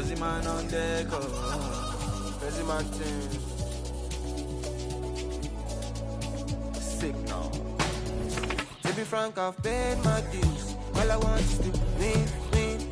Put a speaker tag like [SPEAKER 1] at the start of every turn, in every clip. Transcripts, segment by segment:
[SPEAKER 1] Crazy man on deck, oh. Crazy man thing. Sick now. To be frank, I've paid my dues. All I want is to win.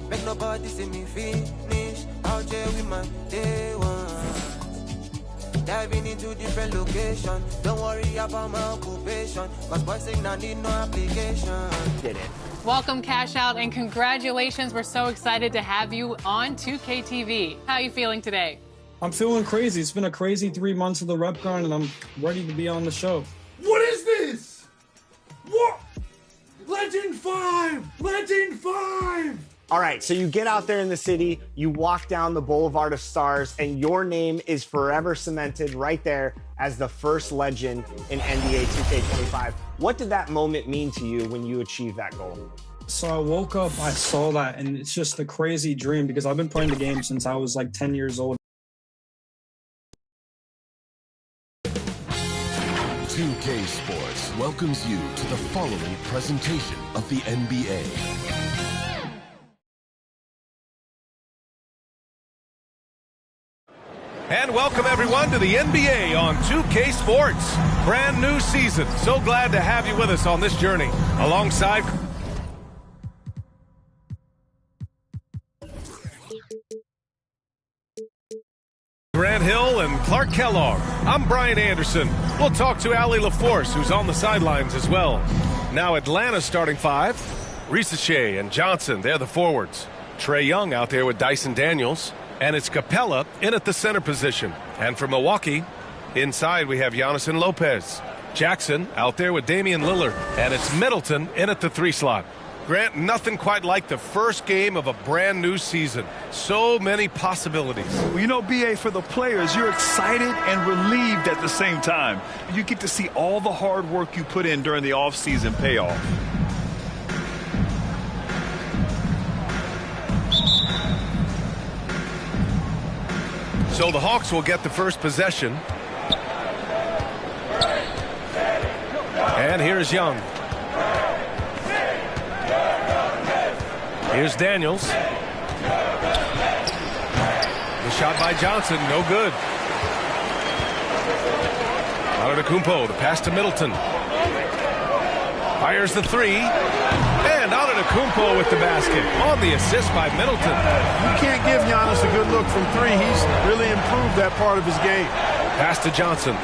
[SPEAKER 1] Make nobody see me finish. Out here with my day one. Diving into different locations. Don't worry about my occupation. Cause boys saying I need no application. Did it.
[SPEAKER 2] Welcome, Cash Out, and congratulations. We're so excited to have you on 2K TV. How are you feeling today?
[SPEAKER 3] I'm feeling crazy. It's been a crazy 3 months of the rep grind, and I'm ready to be on the show.
[SPEAKER 4] What is this? What? Legend 5! Legend 5!
[SPEAKER 5] All right, so you get out there in the city, you walk down the Boulevard of Stars, and your name is forever cemented right there as the first legend in NBA 2K25. What did that moment mean to you when you achieved that goal?
[SPEAKER 3] So I woke up, I saw that, and it's just a crazy dream because I've been playing the game since I was like 10 years old.
[SPEAKER 6] 2K Sports welcomes you to the following presentation of the NBA.
[SPEAKER 7] And welcome everyone to the NBA on 2K Sports. Brand new season. So glad to have you with us on this journey. Alongside Grant Hill and Clark Kellogg. I'm Brian Anderson. We'll talk to Allie LaForce, who's on the sidelines as well. Now Atlanta's starting five. Risache and Johnson, they're the forwards. Trae Young out there with Dyson Daniels. And it's Capella in at the center position. And for Milwaukee, inside we have Giannis and Lopez. Jackson out there with Damian Lillard. And it's Middleton in at the 3 slot. Grant, nothing quite like the first game of a brand new season. So many possibilities.
[SPEAKER 4] Well, you know, BA, for the players, you're excited and relieved at the same time. You get to see all the hard work you put in during the offseason pay off.
[SPEAKER 7] So the Hawks will get the first possession. And here's Young. Here's Daniels. The shot by Johnson, no good. Antetokounmpo, the pass to Middleton. Fires the 3. And Antetokounmpo with the basket on the assist by Middleton.
[SPEAKER 8] You can't give Giannis a good look from 3. He's really improved that part of his game.
[SPEAKER 7] Pass to Johnson.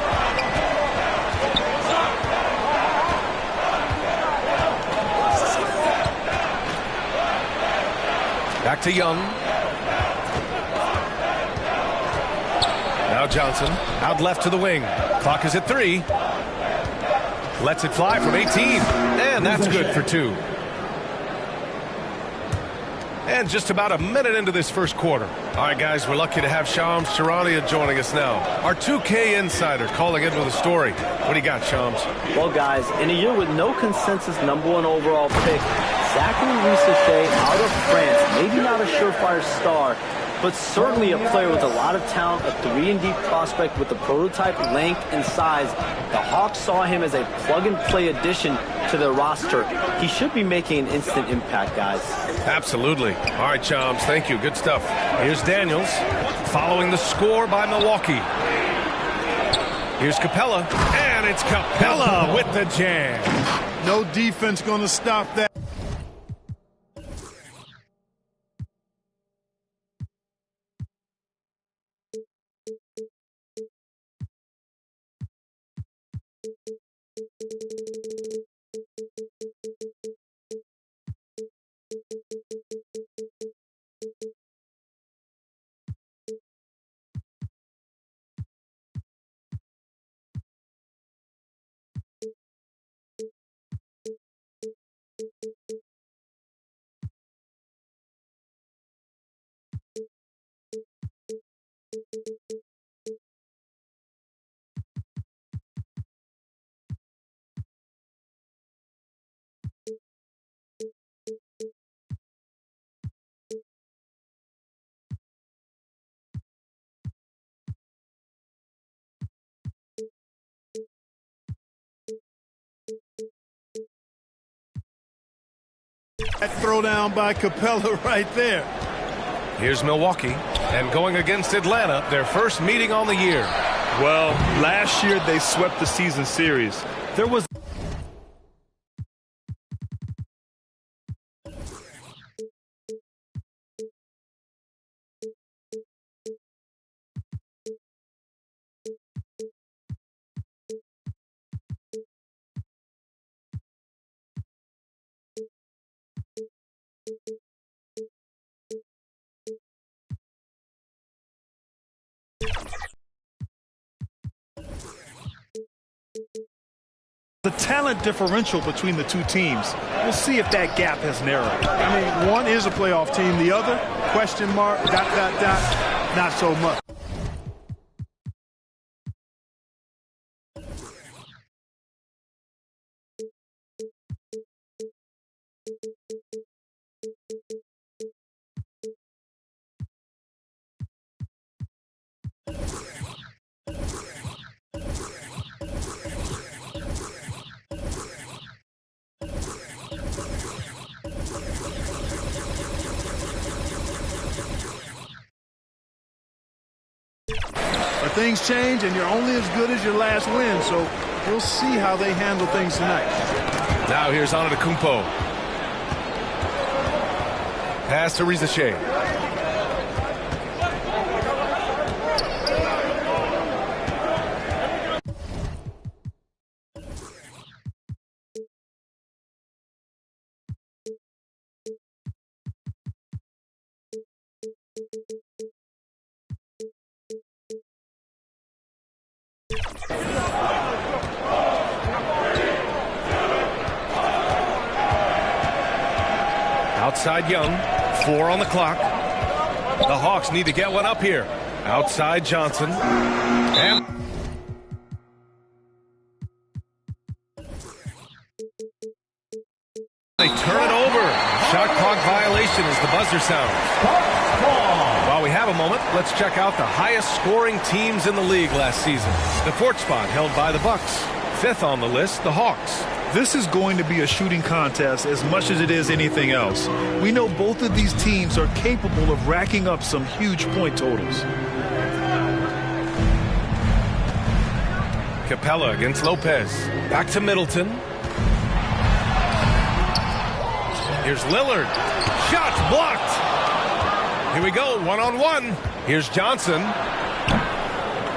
[SPEAKER 7] Back to Young. Now Johnson out left to the wing. Clock is at 3. Lets it fly from 18. And that's good for 2. And just about a minute into this first quarter. All right, guys, we're lucky to have Shams Charania joining us now. Our 2K insider calling in with a story. What do you got, Shams?
[SPEAKER 9] Well, guys, in a year with no consensus #1 overall pick, Zachary Risache out of France, maybe not a surefire star, but certainly a player with a lot of talent, a 3-and-D prospect with the prototype length and size. The Hawks saw him as a plug-and-play addition to their roster. He should be making an instant impact, guys.
[SPEAKER 7] Absolutely. All right, Chomps, thank you. Good stuff. Here's Daniels following the score by Milwaukee. Here's Capella, and it's Capella with the jam.
[SPEAKER 8] No defense going to stop that. That throwdown by Capella right there.
[SPEAKER 7] Here's Milwaukee. And going against Atlanta, their first meeting on the year.
[SPEAKER 4] Well, last year they swept the season series. There was the talent differential between the two teams. We'll see if that gap has narrowed.
[SPEAKER 8] I mean, one is a playoff team. The other, question mark, ... not so much. But things change, and you're only as good as your last win, so we'll see how they handle things tonight.
[SPEAKER 7] Now here's Antetokounmpo. Pass to Risache. Outside Young, 4 on the clock. The Hawks need to get one up here. Outside Johnson. And they turn it over. Shot clock violation as the buzzer sounds. While we have a moment, let's check out the highest scoring teams in the league last season. The 4th spot held by the Bucks. 5th on the list, the Hawks.
[SPEAKER 4] This is going to be a shooting contest as much as it is anything else. We know both of these teams are capable of racking up some huge point totals.
[SPEAKER 7] Capella against Lopez. Back to Middleton. Here's Lillard. Shot blocked. Here we go, one-on-one. Here's Johnson.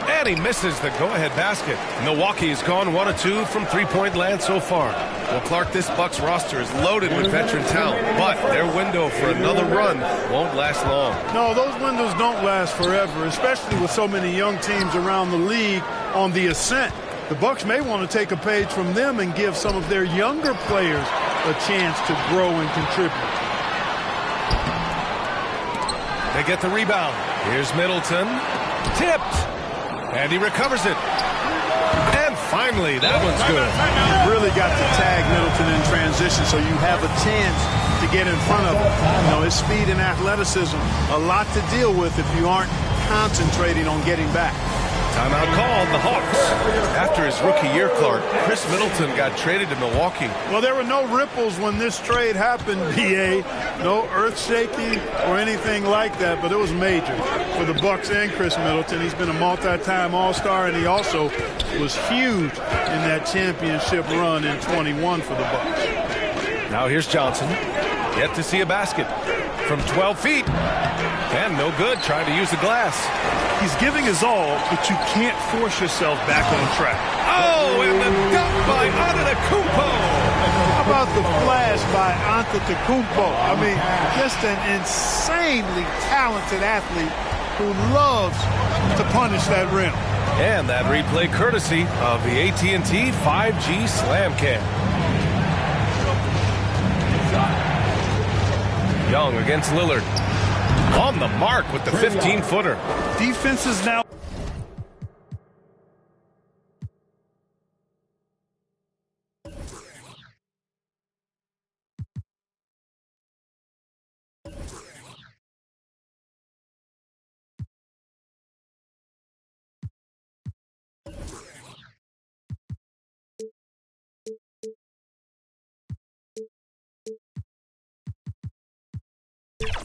[SPEAKER 7] And he misses the go-ahead basket. Milwaukee has gone 1 of 2 from three-point land so far. Well, Clark, this Bucks roster is loaded with veteran talent, but their window for another run won't last long.
[SPEAKER 8] No, those windows don't last forever, especially with so many young teams around the league on the ascent. The Bucks may want to take a page from them and give some of their younger players a chance to grow and contribute.
[SPEAKER 7] They get the rebound. Here's Middleton. Tipped. And he recovers it. And finally, that one's good.
[SPEAKER 8] You really got to tag Middleton in transition so you have a chance to get in front of him. You know, his speed and athleticism, a lot to deal with if you aren't concentrating on getting back.
[SPEAKER 7] Timeout called, the Hawks. After his rookie year, Clark, Chris Middleton got traded to Milwaukee.
[SPEAKER 8] Well, there were no ripples when this trade happened, B.A. No earth-shaking or anything like that, but it was major for the Bucks and Chris Middleton. He's been a multi-time All-Star, and he also was huge in that championship run in 21 for the Bucks.
[SPEAKER 7] Now here's Johnson. Yet to see a basket from 12 feet. And no good, trying to use the glass.
[SPEAKER 4] He's giving his all, but you can't force yourself back on track.
[SPEAKER 7] Oh, and the dunk by Antetokounmpo.
[SPEAKER 8] How about the flash by Antetokounmpo? I mean, just an insanely talented athlete who loves to punish that rim.
[SPEAKER 7] And that replay courtesy of the AT&T 5G Slam Cam. Young against Lillard. On the mark with the 15-footer.
[SPEAKER 4] Defense is now...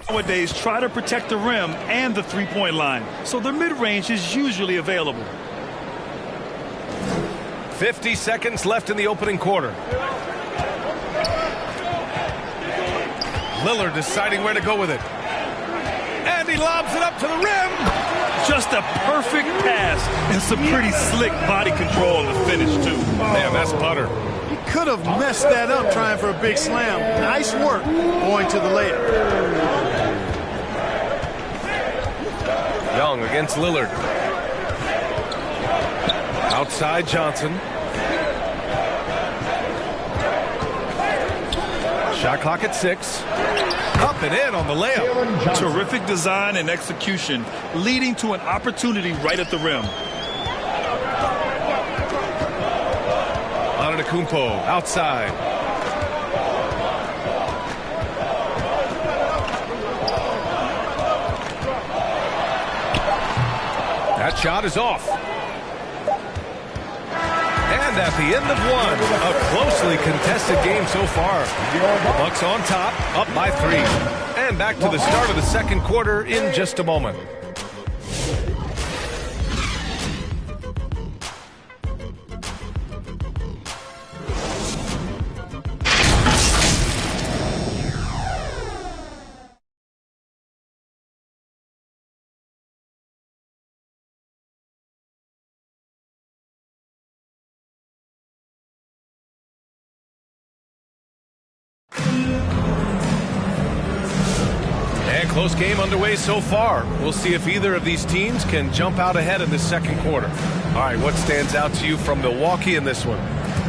[SPEAKER 4] Nowadays, try to protect the rim and the three-point line, so their mid-range is usually available.
[SPEAKER 7] 50 seconds left in the opening quarter. Lillard deciding where to go with it. And he lobs it up to the rim.
[SPEAKER 4] Just a perfect pass and some pretty slick body control in the finish, too.
[SPEAKER 7] Man, that's butter.
[SPEAKER 8] He could have messed that up trying for a big slam. Nice work going to the layup.
[SPEAKER 7] Young against Lillard. Outside Johnson. Shot clock at 6. Up and in on the layup.
[SPEAKER 4] Terrific design and execution, leading to an opportunity right at the rim.
[SPEAKER 7] Antetokounmpo outside. That shot is off. And at the end of one, a closely contested game so far. Bucks on top, up by 3. And back to the start of the second quarter in just a moment. And close game underway so far. We'll see if either of these teams can jump out ahead in the second quarter. All right, what stands out to you from Milwaukee in this one?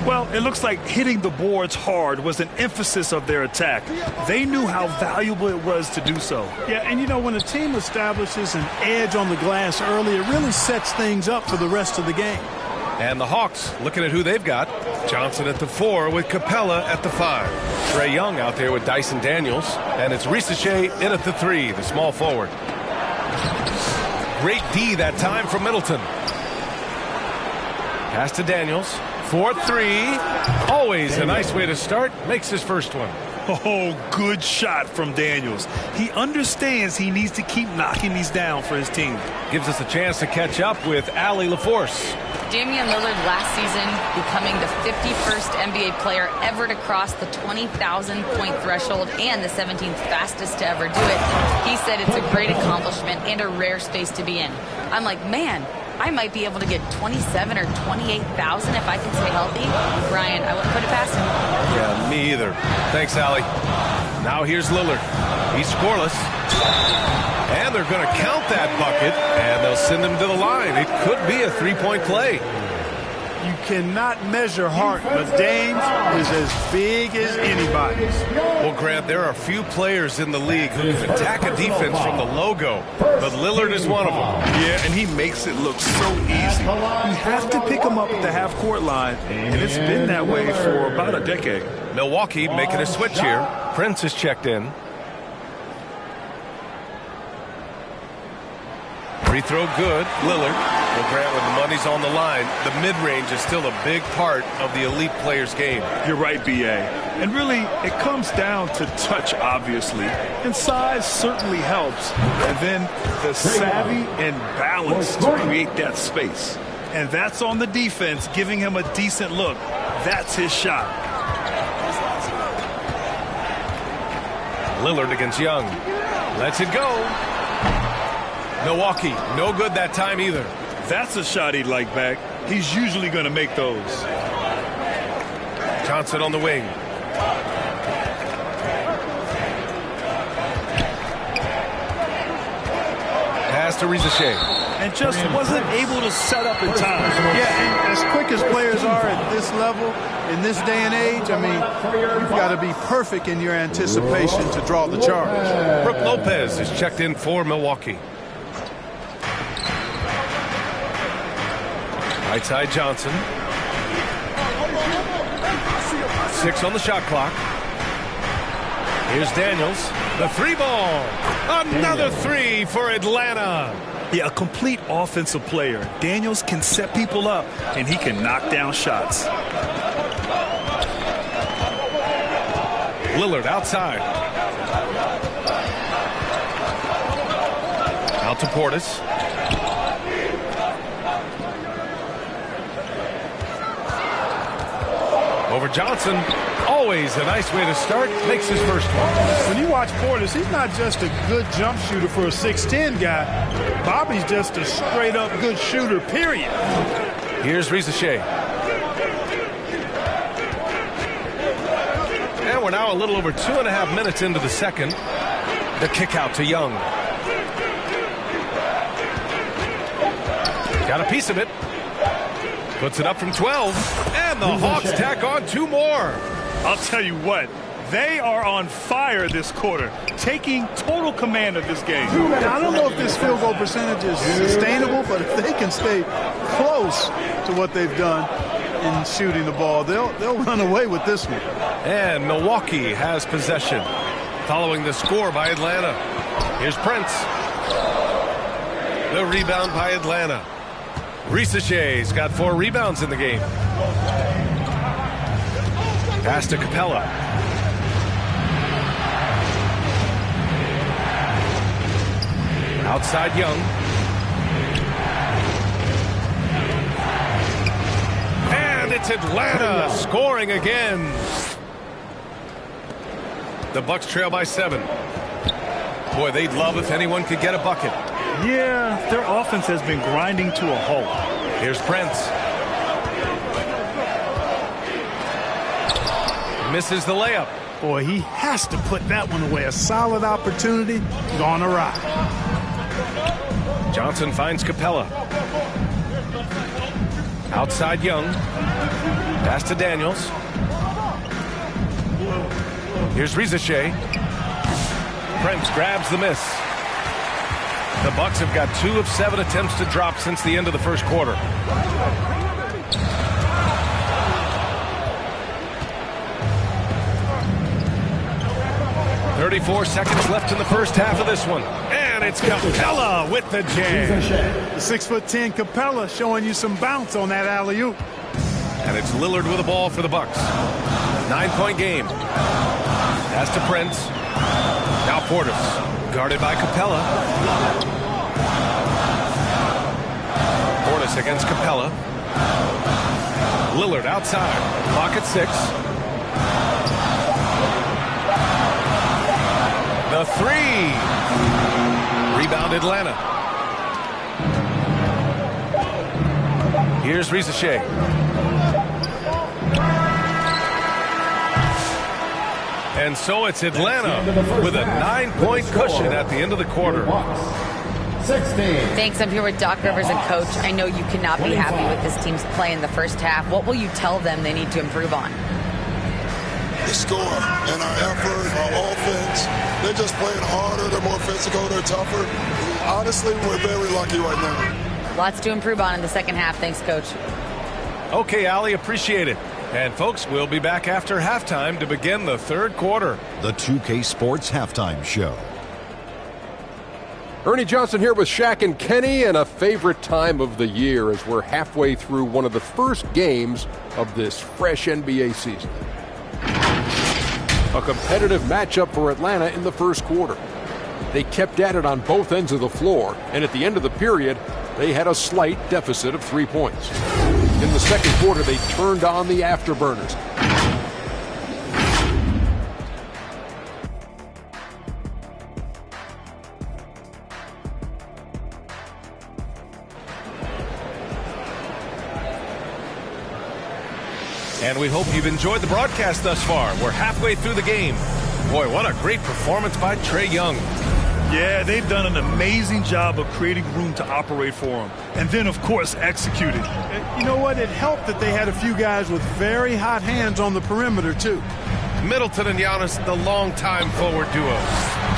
[SPEAKER 4] Well, it looks like hitting the boards hard was an emphasis of their attack. They knew how valuable it was to do so.
[SPEAKER 8] Yeah, and you know, when a team establishes an edge on the glass early, it really sets things up for the rest of the game.
[SPEAKER 7] And the Hawks, looking at who they've got. Johnson at the 4 with Capella at the 5. Trae Young out there with Dyson Daniels. And it's Risache in at the 3, the small forward. Great D that time from Middleton. Pass to Daniels. 4-3. Always a nice way to start. Makes his first one.
[SPEAKER 4] Oh, good shot from Daniels. He understands he needs to keep knocking these down for his team.
[SPEAKER 7] Gives us a chance to catch up with Allie LaForce.
[SPEAKER 10] Damian Lillard last season becoming the 51st NBA player ever to cross the 20,000-point threshold and the 17th fastest to ever do it. He said it's a great accomplishment and a rare space to be in. I'm like, man, I might be able to get 27 or 28,000 if I can stay healthy. Brian, I wouldn't put it past him.
[SPEAKER 7] Yeah, me either. Thanks, Allie. Now here's Lillard. He's scoreless. And they're going to count that bucket, and they'll send him to the line. It could be a three-point play.
[SPEAKER 8] You cannot measure heart, but Dame's is as big as anybody's.
[SPEAKER 7] Well, Grant, there are few players in the league who can attack a defense from the logo, but Lillard is one of them.
[SPEAKER 4] Yeah, and he makes it look so easy. You have to pick him up at the half-court line, and it's been that way for about a decade.
[SPEAKER 7] Milwaukee making a switch here. Prince is checked in. Free throw good. Lillard. Well, Grant, when the money's on the line, the mid-range is still a big part of the elite player's game.
[SPEAKER 4] You're right, B.A. And really, it comes down to touch, obviously. And size certainly helps. And then the savvy and balance to create that space. And that's on the defense, giving him a decent look. That's his shot.
[SPEAKER 7] Lillard against Young. Lets it go. Milwaukee, no good that time either.
[SPEAKER 4] That's a shot he'd like back. He's usually going to make those.
[SPEAKER 7] Johnson on the wing. Pass to Risache.
[SPEAKER 8] And just wasn't able to set up in time. Yeah, and as quick as players are at this level, in this day and age, I mean, you've got to be perfect in your anticipation to draw the charge.
[SPEAKER 7] Brook Lopez is checked in for Milwaukee. Right side Johnson. 6 on the shot clock. Here's Daniels. The 3 ball. Another 3 for Atlanta.
[SPEAKER 4] Yeah, a complete offensive player. Daniels can set people up, and he can knock down shots.
[SPEAKER 7] Lillard outside. Out to Portis. Over Johnson. Always a nice way to start. Makes his first one.
[SPEAKER 8] When you watch Portis, he's not just a good jump shooter for a 6'10 guy. Bobby's just a straight-up good shooter, period.
[SPEAKER 7] Here's Risache. And we're now a little over 2.5 minutes into the second. The kick out to Young. Got a piece of it. Puts it up from 12. And the Hawks tack on 2 more.
[SPEAKER 4] I'll tell you what, they are on fire this quarter, taking total command of this game.
[SPEAKER 8] Now, I don't know if this field goal percentage is sustainable, but if they can stay close to what they've done in shooting the ball, they'll run away with this one.
[SPEAKER 7] And Milwaukee has possession, following the score by Atlanta. Here's Prince. The rebound by Atlanta. Risache's got 4 rebounds in the game. Pass to Capella. Outside Young. And it's Atlanta scoring again. The Bucks trail by 7. Boy, they'd love if anyone could get a bucket.
[SPEAKER 4] Yeah, their offense has been grinding to a halt.
[SPEAKER 7] Here's Prince. Misses the layup.
[SPEAKER 8] Boy, he has to put that one away. A solid opportunity gone awry.
[SPEAKER 7] Johnson finds Capella. Outside Young. Pass to Daniels. Here's Risache. Prince grabs the miss. The Bucks have got 2 of 7 attempts to drop since the end of the first quarter. 34 seconds left in the first half of this one. And it's Capella with the jam.
[SPEAKER 8] The 6'10" Capella showing you some bounce on that alley-oop.
[SPEAKER 7] And it's Lillard with the ball for the Bucks. 9-point game. Pass to Prince. Now Portis. Guarded by Capella. Portis against Capella. Lillard outside. Clock at 6. The 3. Rebound Atlanta. Here's Risache. And so it's Atlanta with a 9-point cushion at the end of the quarter.
[SPEAKER 10] 16. Thanks. I'm here with Doc Rivers and Coach. I know you cannot be happy with this team's play in the first half. What will you tell them they need to improve on?
[SPEAKER 11] The score and our effort, our offense. They're just playing harder. They're more physical. They're tougher. Honestly, we're very lucky right now.
[SPEAKER 10] Lots to improve on in the second half. Thanks, Coach.
[SPEAKER 7] Okay, Allie, appreciate it. And folks, we'll be back after halftime to begin the third quarter.
[SPEAKER 12] The 2K Sports Halftime Show.
[SPEAKER 13] Ernie Johnson here with Shaq and Kenny, and a favorite time of the year as we're halfway through one of the first games of this fresh NBA season. A competitive matchup for Atlanta in the first quarter. They kept at it on both ends of the floor, and at the end of the period, they had a slight deficit of 3 points. In the second quarter, they turned on the afterburners.
[SPEAKER 7] And we hope you've enjoyed the broadcast thus far. We're halfway through the game. Boy, what a great performance by Trae Young.
[SPEAKER 4] Yeah, they've done an amazing job of creating room to operate for him. And then, of course, executing.
[SPEAKER 8] You know what? It helped that they had a few guys with very hot hands on the perimeter, too.
[SPEAKER 7] Middleton and Giannis, the longtime forward duo.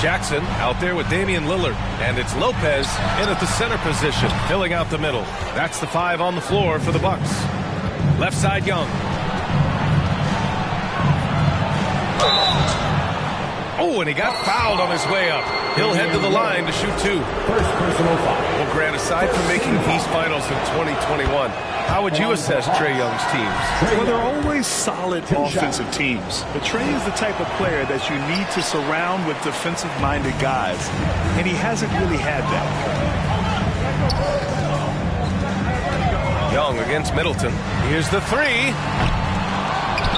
[SPEAKER 7] Jackson out there with Damian Lillard. And it's Lopez in at the center position, filling out the middle. That's the 5 on the floor for the Bucks. Left side, Young. Oh, Oh, and he got fouled on his way up. He'll head to the line to shoot 2.
[SPEAKER 12] First personal foul.
[SPEAKER 7] Well, Grant, aside from making these finals in 2021, how would you assess Trae Young's teams?
[SPEAKER 4] Well, they're always solid offensive teams. But Trae is the type of player that you need to surround with defensive-minded guys, and he hasn't really had that.
[SPEAKER 7] Young against Middleton. Here's the 3.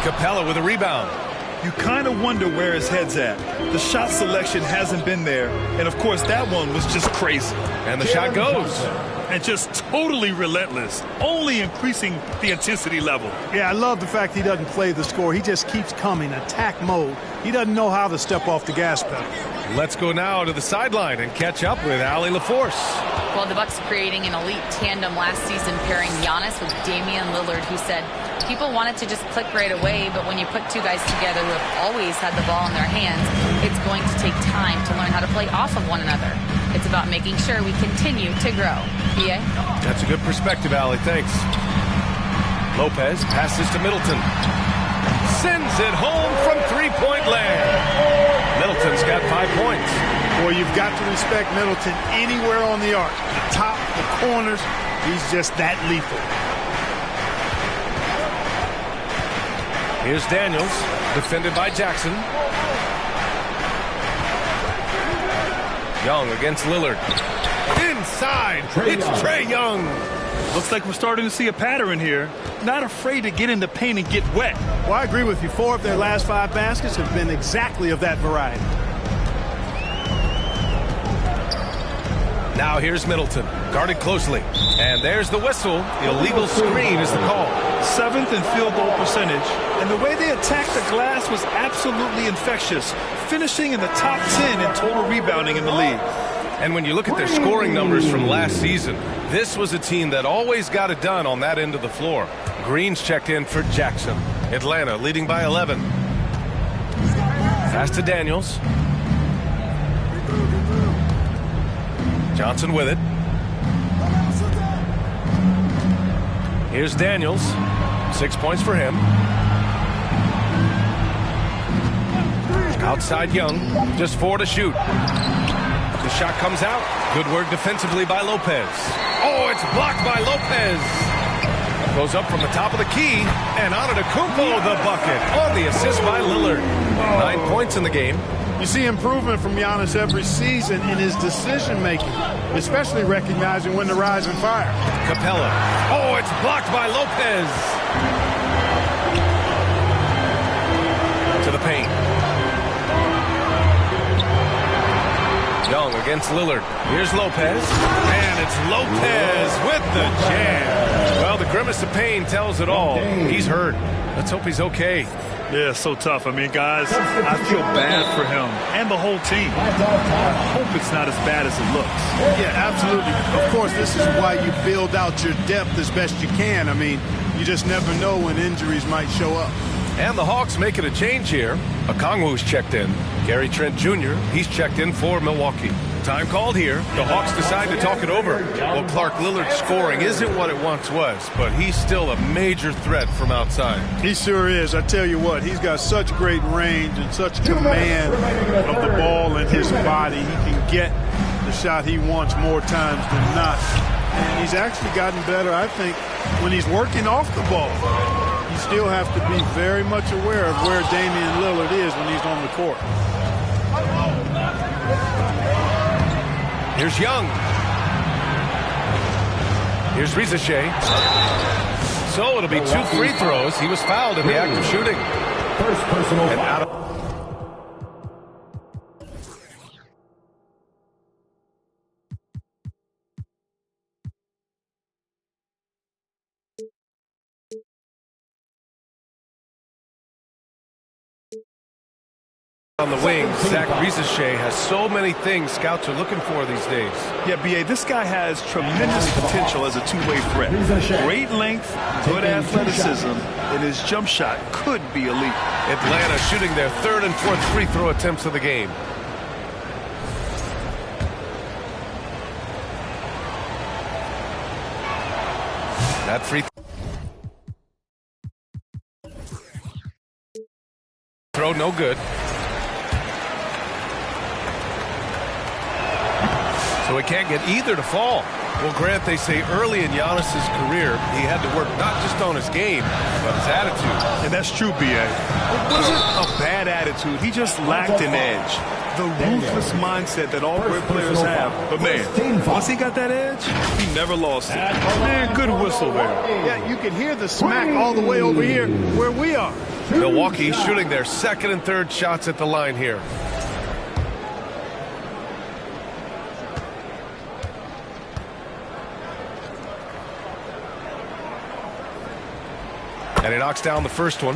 [SPEAKER 7] Capella with a rebound.
[SPEAKER 4] You kind of wonder where his head's at. The shot selection hasn't been there, and of course that one was just crazy.
[SPEAKER 7] And the shot goes.
[SPEAKER 4] And just totally relentless, only increasing the intensity level.
[SPEAKER 8] Yeah, I love the fact he doesn't play the score. He just keeps coming, attack mode. He doesn't know how to step off the gas pedal.
[SPEAKER 7] Let's go now to the sideline and catch up with Allie LaForce.
[SPEAKER 10] Well, the Bucks creating an elite tandem last season, pairing Giannis with Damian Lillard, who said people wanted to just click right away, but when you put two guys together who have always had the ball in their hands, it's going to take time to learn how to play off of one another. It's about making sure we continue to grow. BA?
[SPEAKER 7] That's a good perspective, Allie. Thanks. Lopez passes to Middleton. Sends it home from three-point land. Middleton's got 5 points.
[SPEAKER 8] Boy, you've got to respect Middleton anywhere on the arc. The top, the corners, he's just that lethal.
[SPEAKER 7] Here's Daniels, defended by Jackson. Young against Lillard. Inside, it's Trae Young.
[SPEAKER 4] Looks like we're starting to see a pattern here. Not afraid to get in the paint and get wet.
[SPEAKER 8] Well, I agree with you. 4 of their last 5 baskets have been exactly of that variety.
[SPEAKER 7] Now here's Middleton, guarded closely. And there's the whistle. The illegal screen is the call.
[SPEAKER 4] 7th in field goal percentage. And the way they attacked the glass was absolutely infectious, finishing in the top 10 in total rebounding in the league.
[SPEAKER 7] And when you look at their scoring numbers from last season, this was a team that always got it done on that end of the floor. Green's checked in for Jackson. Atlanta leading by 11. Pass to Daniels. Johnson with it. Here's Daniels. 6 points for him. Outside Young. Just 4 to shoot. The shot comes out. Good work defensively by Lopez. Oh, it's blocked by Lopez. Goes up from the top of the key. And Antetokounmpo the bucket on the assist by Lillard. 9 points in the game.
[SPEAKER 8] You see improvement from Giannis every season in his decision-making, especially recognizing when to rise and fire.
[SPEAKER 7] Capella. Oh, it's blocked by Lopez. To the paint. Young against Lillard. Here's Lopez. And it's Lopez with the jam. Well, the grimace of pain tells it all. He's hurt. Let's hope he's okay.
[SPEAKER 4] Yeah, so tough. I mean, guys, I feel bad for him and the whole team. I hope it's not as bad as it looks.
[SPEAKER 8] Yeah, absolutely. Of course, this is why you build out your depth as best you can. I mean, you just never know when injuries might show up.
[SPEAKER 7] And the Hawks making a change here. Okongwu's checked in. Gary Trent Jr., he's checked in for Milwaukee. Time called here. The Hawks decide to talk it over. Well, Clark Lillard's scoring isn't what it once was, but he's still a major threat from outside.
[SPEAKER 8] He sure is. I tell you what, he's got such great range and such command of the ball in his body. He can get the shot he wants more times than not. And he's actually gotten better, I think, when he's working off the ball. You still have to be very much aware of where Damian Lillard is when he's on the court.
[SPEAKER 7] Here's Young. Here's Rizachet. So it'll be 2 free throws. He was fouled in the act of shooting.
[SPEAKER 12] First personal
[SPEAKER 7] And out of on the wing, Zach Rizachet has so many things scouts are looking for these days.
[SPEAKER 4] Yeah, B.A., this guy has tremendous potential as a two-way threat. Great length, good athleticism, and his jump shot could be elite.
[SPEAKER 7] Atlanta shooting their 3rd and 4th free throw attempts of the game. That free throw no good. so he can't get either to fall. Well, Grant, they say early in Giannis's career, he had to work not just on his game, but his attitude.
[SPEAKER 4] And that's true, B.A. It wasn't a bad attitude. He just lacked an edge. The ruthless mindset that all great players have. But, man, once he got that edge, he never lost it. Man, good whistle there.
[SPEAKER 8] Yeah, you can hear the smack all the way over here where we are.
[SPEAKER 7] Milwaukee shooting their second and third shots at the line here. And he knocks down the first one.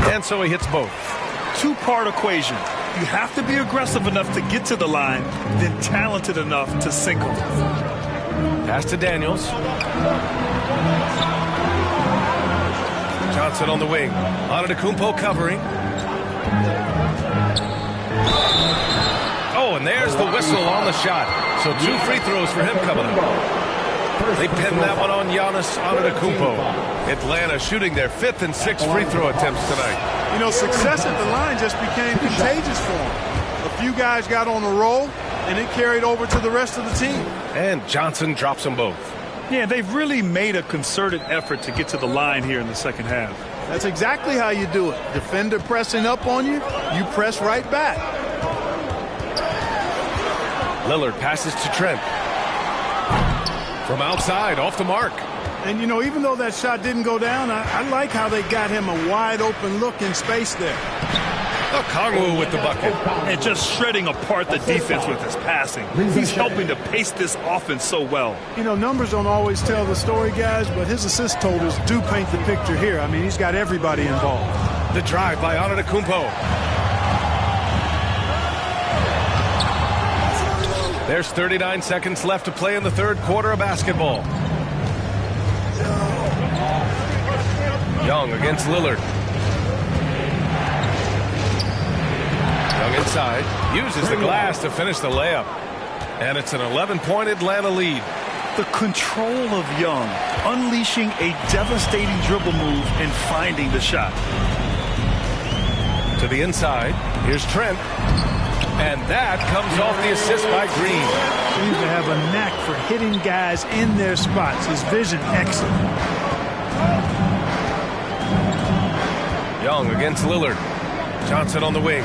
[SPEAKER 7] And so he hits both.
[SPEAKER 4] Two-part equation. You have to be aggressive enough to get to the line, then talented enough to sink them.
[SPEAKER 7] Pass to Daniels. Johnson on the wing. Antetokounmpo covering. Oh, and there's the whistle on the shot. So 2 free throws for him coming up. They pinned that one on Giannis Antetokounmpo. Atlanta shooting their 5th and 6th free throw attempts tonight.
[SPEAKER 8] You know, success at the line just became contagious for him. A few guys got on a roll, and it carried over to the rest of the team.
[SPEAKER 7] And Johnson drops them both.
[SPEAKER 4] Yeah, they've really made a concerted effort to get to the line here in the second half.
[SPEAKER 8] That's exactly how you do it. Defender pressing up on you, you press right back.
[SPEAKER 7] Lillard passes to Trent. From outside, off the mark.
[SPEAKER 8] And, you know, even though that shot didn't go down, I like how they got him a wide-open look in space there.
[SPEAKER 7] Okongwu with the bucket.
[SPEAKER 4] And just shredding apart the defense with his passing. He's helping to pace this offense so well.
[SPEAKER 8] You know, numbers don't always tell the story, guys, but his assist totals do paint the picture here. I mean, he's got everybody involved.
[SPEAKER 7] The drive by Antetokounmpo. There's 39 seconds left to play in the third quarter of basketball. Young against Lillard. Young inside. Uses the glass to finish the layup. And it's an 11-point Atlanta lead.
[SPEAKER 4] The control of Young, unleashing a devastating dribble move and finding the shot.
[SPEAKER 7] To the inside. Here's Trent. And that comes off the assist by Green.
[SPEAKER 8] Seems to have a knack for hitting guys in their spots. His vision excellent.
[SPEAKER 7] Young against Lillard. Johnson on the wing.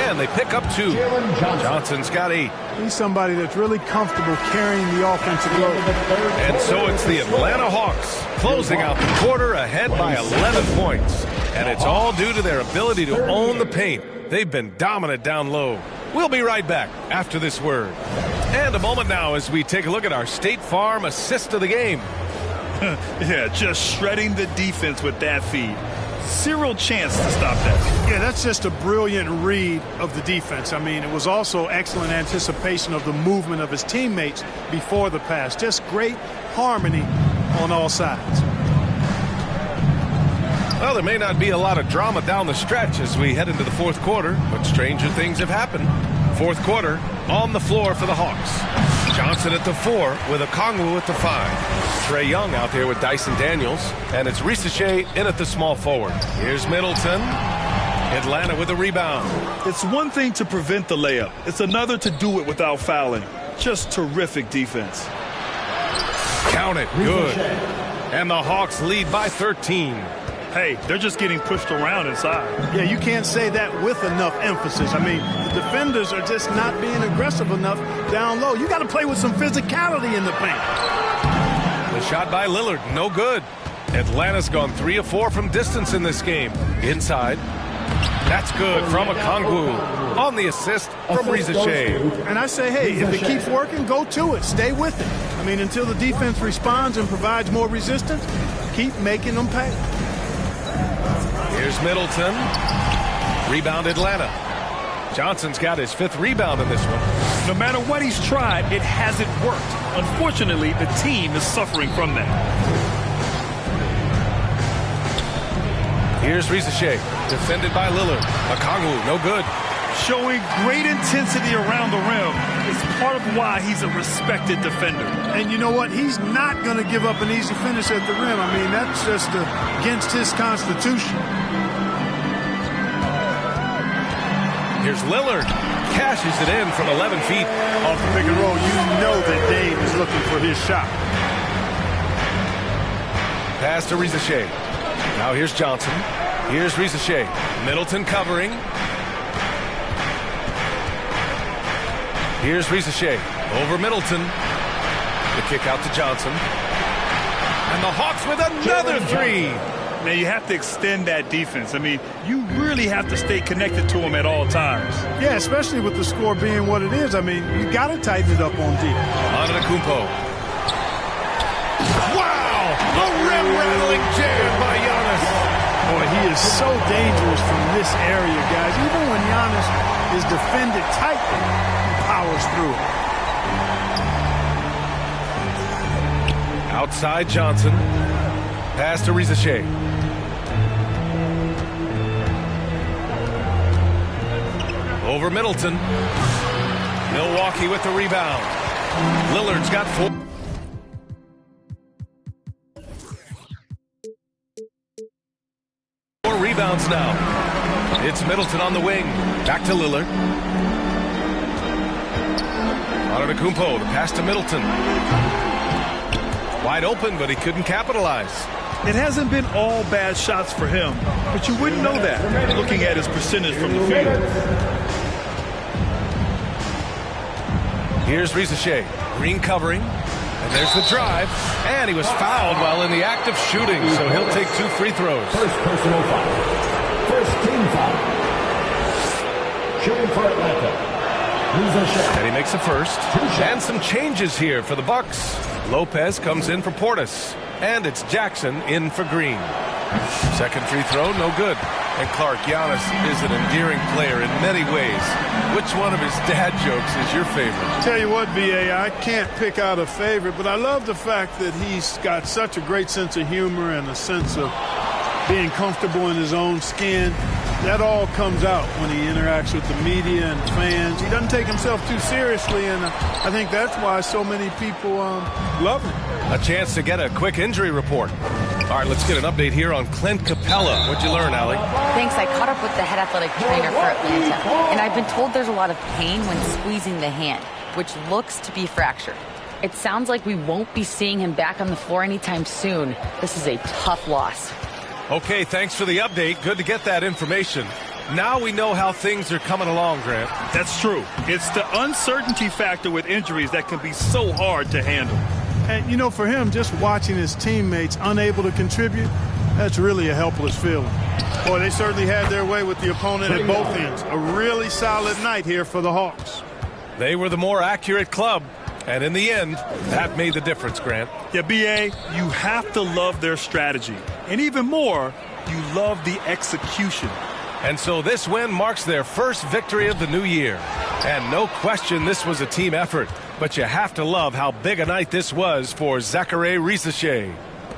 [SPEAKER 7] And they pick up 2. Johnson's got 8.
[SPEAKER 8] He's somebody that's really comfortable carrying the offensive load.
[SPEAKER 7] And so it's the Atlanta Hawks closing out the quarter ahead by 11 points. And it's all due to their ability to own the paint. They've been dominant down low. We'll be right back after this word. And a moment now as we take a look at our State Farm assist of the game.
[SPEAKER 4] Yeah, just shredding the defense with that feed. Zero chance to stop that.
[SPEAKER 8] Yeah, that's just a brilliant read of the defense. I mean, it was also excellent anticipation of the movement of his teammates before the pass. Just great harmony on all sides.
[SPEAKER 7] Well, there may not be a lot of drama down the stretch as we head into the fourth quarter, but stranger things have happened. Fourth quarter, on the floor for the Hawks. Johnson at the 4 with Okongwu at the 5. Trae Young out there with Dyson Daniels. And it's Risache in at the small forward. Here's Middleton. Atlanta with a rebound.
[SPEAKER 4] It's one thing to prevent the layup. It's another to do it without fouling. Just terrific defense.
[SPEAKER 7] Count it. Good. And the Hawks lead by 13.
[SPEAKER 4] Hey, they're just getting pushed around inside.
[SPEAKER 8] Yeah, you can't say that with enough emphasis. I mean, the defenders are just not being aggressive enough down low. You got to play with some physicality in the paint.
[SPEAKER 7] The shot by Lillard, no good. Atlanta's gone 3 of 4 from distance in this game. Inside. That's good from Okongwu on the assist from Risache.
[SPEAKER 8] And I say, hey, if it keeps working, go to it. Stay with it. I mean, until the defense responds and provides more resistance, keep making them pay.
[SPEAKER 7] Here's Middleton. Rebound Atlanta. Johnson's got his 5th rebound in this one.
[SPEAKER 4] No matter what he's tried, it hasn't worked. Unfortunately, the team is suffering from that.
[SPEAKER 7] Here's Risache, defended by Lillard. Okongwu, no good.
[SPEAKER 14] Showing great intensity around the rim is part of why he's a respected defender.
[SPEAKER 8] And you know what? He's not going to give up an easy finish at the rim. I mean, that's just against his constitution.
[SPEAKER 7] Here's Lillard. Cashes it in from 11 feet.
[SPEAKER 8] Off the pick and roll, you know that Dame is looking for his shot.
[SPEAKER 7] Pass to Risache. Now here's Johnson. Here's Risache. Middleton covering. Here's Risache. Over Middleton. The kick out to Johnson. And the Hawks with another three.
[SPEAKER 14] Now, you have to extend that defense. I mean, you really have to stay connected to him at all times.
[SPEAKER 8] Yeah, especially with the score being what it is. I mean, you got to tighten it up on deep.
[SPEAKER 7] Antetokounmpo. Wow! A rim-rattling jam by Giannis.
[SPEAKER 8] Boy, he is so dangerous from this area, guys. Even when Giannis is defended tightly, he powers through it.
[SPEAKER 7] Outside Johnson. Pass to Risache. Over Middleton. Milwaukee with the rebound. Lillard's got 4. Rebounds now. It's Middleton on the wing. Back to Lillard. Antetokounmpo, the pass to Middleton. Wide open, but he couldn't capitalize.
[SPEAKER 14] It hasn't been all bad shots for him, but you wouldn't know that looking at his percentage from the field.
[SPEAKER 7] Here's Risache. Green covering. And there's the drive. And he was fouled while in the act of shooting, so he'll take 2 free throws.
[SPEAKER 12] First personal foul. First team foul. Shooting for Atlanta.
[SPEAKER 7] And he makes a first. And some changes here for the Bucks. Lopez comes in for Portis. And it's Jackson in for Green. Second free throw, no good. And Clark, Giannis is an endearing player in many ways. Which one of his dad jokes is your favorite?
[SPEAKER 8] Tell you what, B.A., I can't pick out a favorite, but I love the fact that he's got such a great sense of humor and a sense of being comfortable in his own skin. That all comes out when he interacts with the media and fans. He doesn't take himself too seriously, and I think that's why so many people love him.
[SPEAKER 7] A chance to get a quick injury report. All right, let's get an update here on Clint Capella. What'd you learn, Allie?
[SPEAKER 10] Thanks. I caught up with the head athletic trainer for Atlanta, and I've been told there's a lot of pain when squeezing the hand, which looks to be fractured. It sounds like we won't be seeing him back on the floor anytime soon. This is a tough loss.
[SPEAKER 7] Okay, thanks for the update. Good to get that information. Now we know how things are coming along, Grant.
[SPEAKER 14] That's true. It's the uncertainty factor with injuries that can be so hard to handle.
[SPEAKER 8] And, you know, for him, just watching his teammates unable to contribute, that's really a helpless feeling. Boy, they certainly had their way with the opponent at both ends. A really solid night here for the Hawks.
[SPEAKER 7] They were the more accurate club, and in the end, that made the difference, Grant.
[SPEAKER 14] Yeah, B.A., you have to love their strategy. And even more, you love the execution.
[SPEAKER 7] And so this win marks their first victory of the new year. And no question this was a team effort. But you have to love how big a night this was for Zaccharie Risache.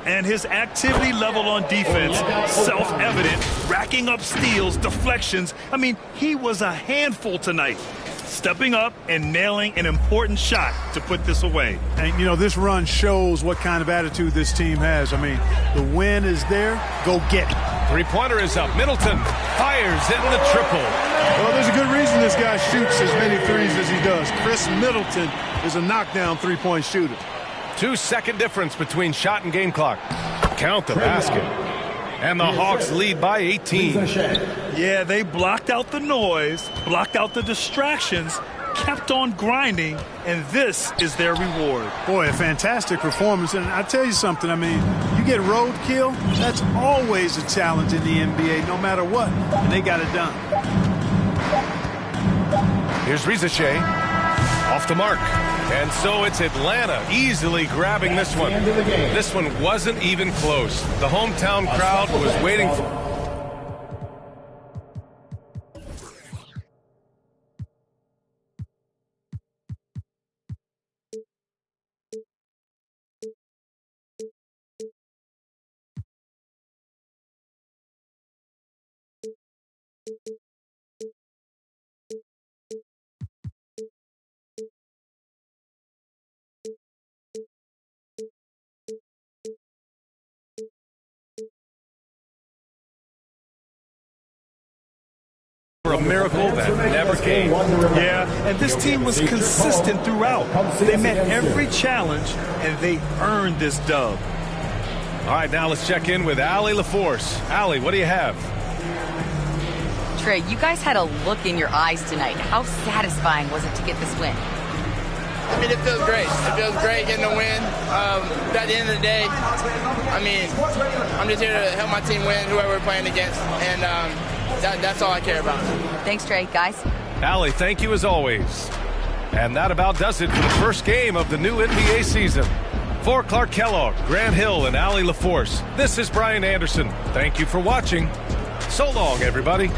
[SPEAKER 14] And his activity level on defense, self-evident, racking up steals, deflections. I mean, he was a handful tonight. Stepping up and nailing an important shot to put this away.
[SPEAKER 8] And, you know, this run shows what kind of attitude this team has. I mean, the win is there. Go get it.
[SPEAKER 7] Three-pointer is up. Middleton fires in the triple.
[SPEAKER 8] Well, there's a good reason this guy shoots as many threes as he does. Chris Middleton is a knockdown three-point shooter.
[SPEAKER 7] 2-second difference between shot and game clock. Count the basket. And the Hawks lead by 18.
[SPEAKER 14] Yeah, they blocked out the noise, blocked out the distractions, kept on grinding, and this is their reward.
[SPEAKER 8] Boy, a fantastic performance. And I tell you something, I mean, you get roadkill, that's always a challenge in the NBA, no matter what. And they got it done.
[SPEAKER 7] Here's Risache. Off the mark. And so it's Atlanta easily grabbing this one. This one wasn't even close. The hometown crowd was waiting for... For a miracle that never came.
[SPEAKER 14] Yeah, and this team was consistent throughout. They met every challenge, and they earned this dub.
[SPEAKER 7] All right, now let's check in with Allie LaForce. Allie, what do you have?
[SPEAKER 10] Trey, you guys had a look in your eyes tonight. How satisfying was it to get this win?
[SPEAKER 15] I mean, it feels great. It feels great getting the win. At the end of the day, I mean, I'm just here to help my team win, whoever we're playing against, and that's all I care about.
[SPEAKER 10] Thanks, Trey. Guys?
[SPEAKER 7] Allie, thank you as always. And that about does it for the first game of the new NBA season. For Clark Kellogg, Grant Hill, and Allie LaForce, this is Brian Anderson. Thank you for watching. So long, everybody.